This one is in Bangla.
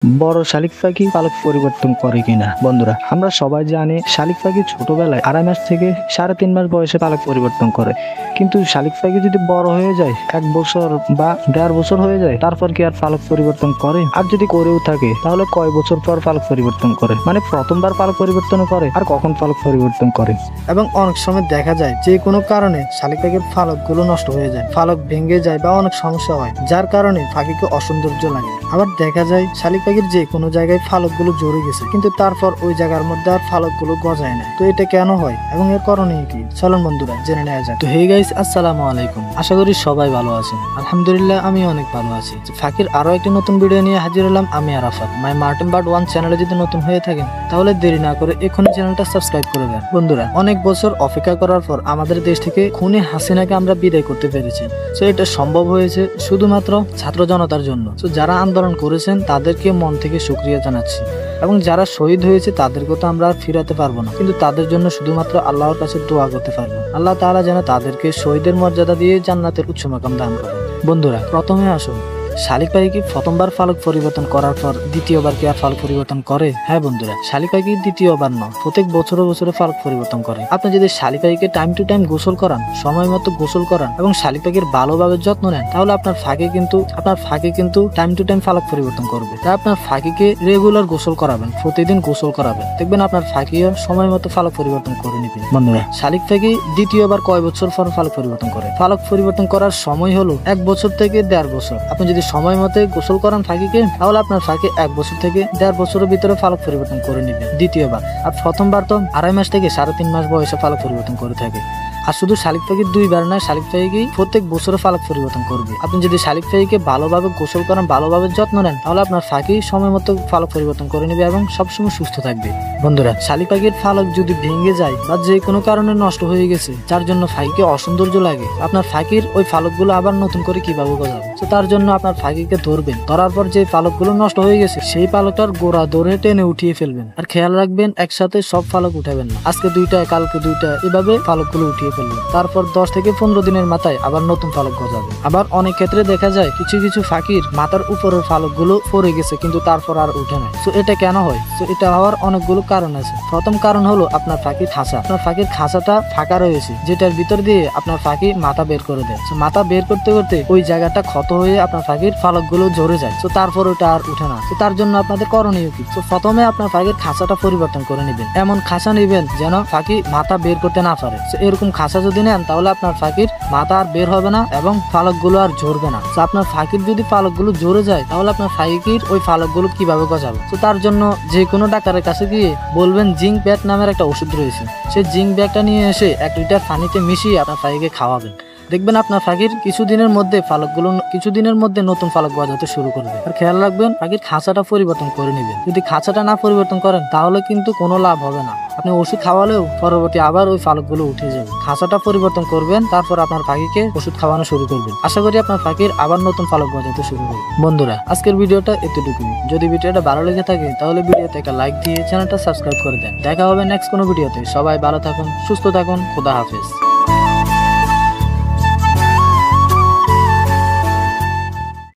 বড় শালিক পাখি পালক পরিবর্তন করে কিনা। বন্ধুরা, আমরা সবাই জানি শালিক পাখি ছোটবেলায় 2.5 মাস থেকে 3.5 মাস বয়সে পালক পরিবর্তন করে, কিন্তু শালিক পাখি যদি বড় হয়ে যায় 1 বছর বা 1.5 বছর হয়ে যায়, তারপর কি আর পালক পরিবর্তন করে? আর যদি করেও থাকে তাহলে কয় বছর পর পালক পরিবর্তন করে? মানে প্রথমবার পালক পরিবর্তন করে আর কখন পালক পরিবর্তন করে? এবং অনেক সময় দেখা যায় যে কোনো কারণে শালিক পাখির পালকগুলো নষ্ট হয়ে যায়, পালক ভেঙে যায় বা অনেক সমস্যা হয়, যার কারণে পাখিকে অসৌন্দর্য লাগে। আবার দেখা যায় শালিক পাখির যে কোনো জায়গায় পালকগুলো জড়ে গেছে, কিন্তু তারপর ওই জায়গার মধ্যে আর পালকগুলো গজায় না। তো এটা কেন হয় এবং এর করণীয় কি? চলুন বন্ধুরা জেনে নেওয়া যাক। তো হে গাইস, আসসালামু আলাইকুম। আশা করি সবাই ভালো আছেন। আলহামদুলিল্লাহ আমি অনেক ভালো আছি। পাখির আরো একটি নতুন ভিডিও নিয়ে হাজির হলাম আমি আরাফাত। মাই মার্টিন বার্ড 1 চ্যানেলে যদি নতুন হয়ে থাকেন তাহলে দেরি না করে এখনই চ্যানেলটা সাবস্ক্রাইব করে দেন। বন্ধুরা, অনেক বছর অপেক্ষা করার পর আমাদের দেশ থেকে খুনি হাসিনাকে আমরা বিদায় করতে পেরেছি। তো এটা সম্ভব হয়েছে শুধুমাত্র ছাত্র জনতার জন্য। তো যারা আন্দোলন করেছেন তাদেরকে মন থেকে শুকরিয়া জানাচ্ছি, এবং যারা শহীদ হয়েছে তাদেরকে তো আমরা আর ফিরাতে পারবো না, কিন্তু তাদের জন্য শুধুমাত্র আল্লাহর কাছে দোয়া করতে পারবো। আল্লাহ তাআলা যেন তাদেরকে শহীদের মর্যাদা দিয়ে জান্নাতের উচ্চ মাকাম দান করেন। বন্ধুরা, প্রথমে আসুন, শালিক পাখি কি প্রথমবার পালক পরিবর্তন করার পর দ্বিতীয়বার কি আর পালক পরিবর্তন করে? হ্যাঁ বন্ধুরা, শালিক পাখি দ্বিতীয়বার নয়, প্রত্যেক বছরে বছরে পালক পরিবর্তন করে। আপনি যদি শালিক পাখিকে টাইম টু টাইম গোসল করান, সময় মতো গোসল করান এবং শালিক পাখির ভালোভাবে যত্ন নেন, তাহলে আপনার ফাঁকে কিন্তু টাইম টু টাইম পালক পরিবর্তন করবে। তাই আপনার ফাঁকিকে রেগুলার গোসল করাবেন, প্রতিদিন গোসল করাবেন, দেখবেন আপনার ফাঁকিও সময় মতো পালক পরিবর্তন করে নেবেন। বন্ধুরা, শালিক পাখি দ্বিতীয়বার কয় বছর পর পালক পরিবর্তন করে? পালক পরিবর্তন করার সময় হলো 1 বছর থেকে 1.5 বছর। আপনি যদি সময় মতে গোসল করান ফাঁকিকে, তাহলে আপনার ফাঁকি 1 বছর থেকে 1.5 বছরের ভিতরে পালক পরিবর্তন করে নেবেন দ্বিতীয়বার। আর প্রথমবার তো 2.5 মাস থেকে 3.5 মাস বয়সে পালক পরিবর্তন করে থাকে। আর শুধু শালিক পাখি 2বার না, শালিক পাখি প্রত্যেক বছরে পালক পরিবর্তন করবে। আপনি যদি শালিক পাখিকে ভালোভাবে গোসল করেন, ভালোভাবে যত্ন নেন, তাহলে আপনার ফাঁকি সময় মতো পালক পরিবর্তন করে নেবে এবং সবসময় সুস্থ থাকবে। বন্ধুরা, শালিক পাখির পালক যদি ভেঙে যায় বা যে কোনো কারণে নষ্ট হয়ে গেছে, যার জন্য ফাঁকিকে অসৌন্দর্য লাগে, আপনার ফাঁকির ওই পালকগুলো আবার নতুন করে কিভাবে গজাবে? তো তার জন্য আপনার ফাঁকিকে ধরবেন, ধরার পর যে পালকগুলো নষ্ট হয়ে গেছে সেই পালকটার গোড়া ধরে টেনে উঠিয়ে ফেলবেন। আর খেয়াল রাখবেন একসাথে সব পালক উঠাবেন না, আজকে 2টা কালকে 2টা, এভাবে পালকগুলো উঠিয়ে ফেলবেন। তারপর 10 থেকে 15 দিনের মাথায় আবার নতুন পালক গজাবে। আবার অনেক ক্ষেত্রে দেখা যায় কিছু কিছু ফাঁকির মাথার উপরের পালকগুলো পড়ে গেছে, কিন্তু তারপর আর উঠে না। তো এটা কেন হয়? তো এটা হওয়ার অনেকগুলো কারণ আছে। প্রথম কারণ হলো আপনার ফাঁকির খাঁচা। আপনার ফাঁকির খাঁচাটা ফাঁকা রয়েছে, যেটার ভিতর দিয়ে আপনার ফাঁকি মাথা বের করে দেয়। তো মাথা বের করতে করতে ওই জায়গাটা ক্ষত হয়ে আপনার ফাঁকির পালকগুলো ঝরে যায়। তো তারপর ওটা আর উঠে না। তো তার জন্য আপনাদের করণীয় কি? তো প্রথমে আপনার ফাঁকির খাঁচাটা পরিবর্তন করে নেবেন। এমন খাঁচা নেবেন যেন ফাঁকি মাথা বের করতে না পারে। তো এরকম খাঁচা যদি নেন, তাহলে আপনার ফাঁকির মাথা আর বের হবে না এবং পালকগুলো আর ঝরবে না। তো আপনার ফাঁকির যদি পালকগুলো ঝরে যায়, তাহলে আপনার ফাঁকির ওই পালকগুলো কিভাবে গজাবে? তো তার জন্য যে কোনো ডাক্তারের কাছে গিয়ে বলবেন জিঙ্ক ব্যাগ নামের একটা ওষুধ রয়েছে, সেই জিঙ্ক ব্যাগটা নিয়ে এসে 1 লিটার পানিতে মিশিয়ে আপনার ফাঁকিকে খাওয়াবেন। দেখবেন আপনার ফাঁকির কিছুদিনের মধ্যে নতুন পালক গজাতে শুরু করবে। আর খেয়াল রাখবেন ফাঁকির খাঁচাটা পরিবর্তন করে নেবেন। যদি খাঁচাটা না পরিবর্তন করেন তাহলে কিন্তু কোনো লাভ হবে না। আপনি ওষুধ খাওয়ালেও পরবর্তী আবার ওই পালকগুলো উঠে যাবে। খাঁচাটা পরিবর্তন করবেন, তারপর আপনার ফাঁকিকে ওষুধ খাওয়ানো শুরু করবেন। আশা করি আপনার ফাঁকির আবার নতুন পালক গজাতে শুরু করবে। বন্ধুরা, আজকের ভিডিওটা এতটুকুই। যদি ভিডিওটা ভালো লেগে থাকে তাহলে ভিডিওতে একটা লাইক দিয়ে চ্যানেলটা সাবস্ক্রাইব করে দেন। দেখা হবে নেক্সট কোনো ভিডিওতে। সবাই ভালো থাকুন, সুস্থ থাকুন, খোদা হাফেজ।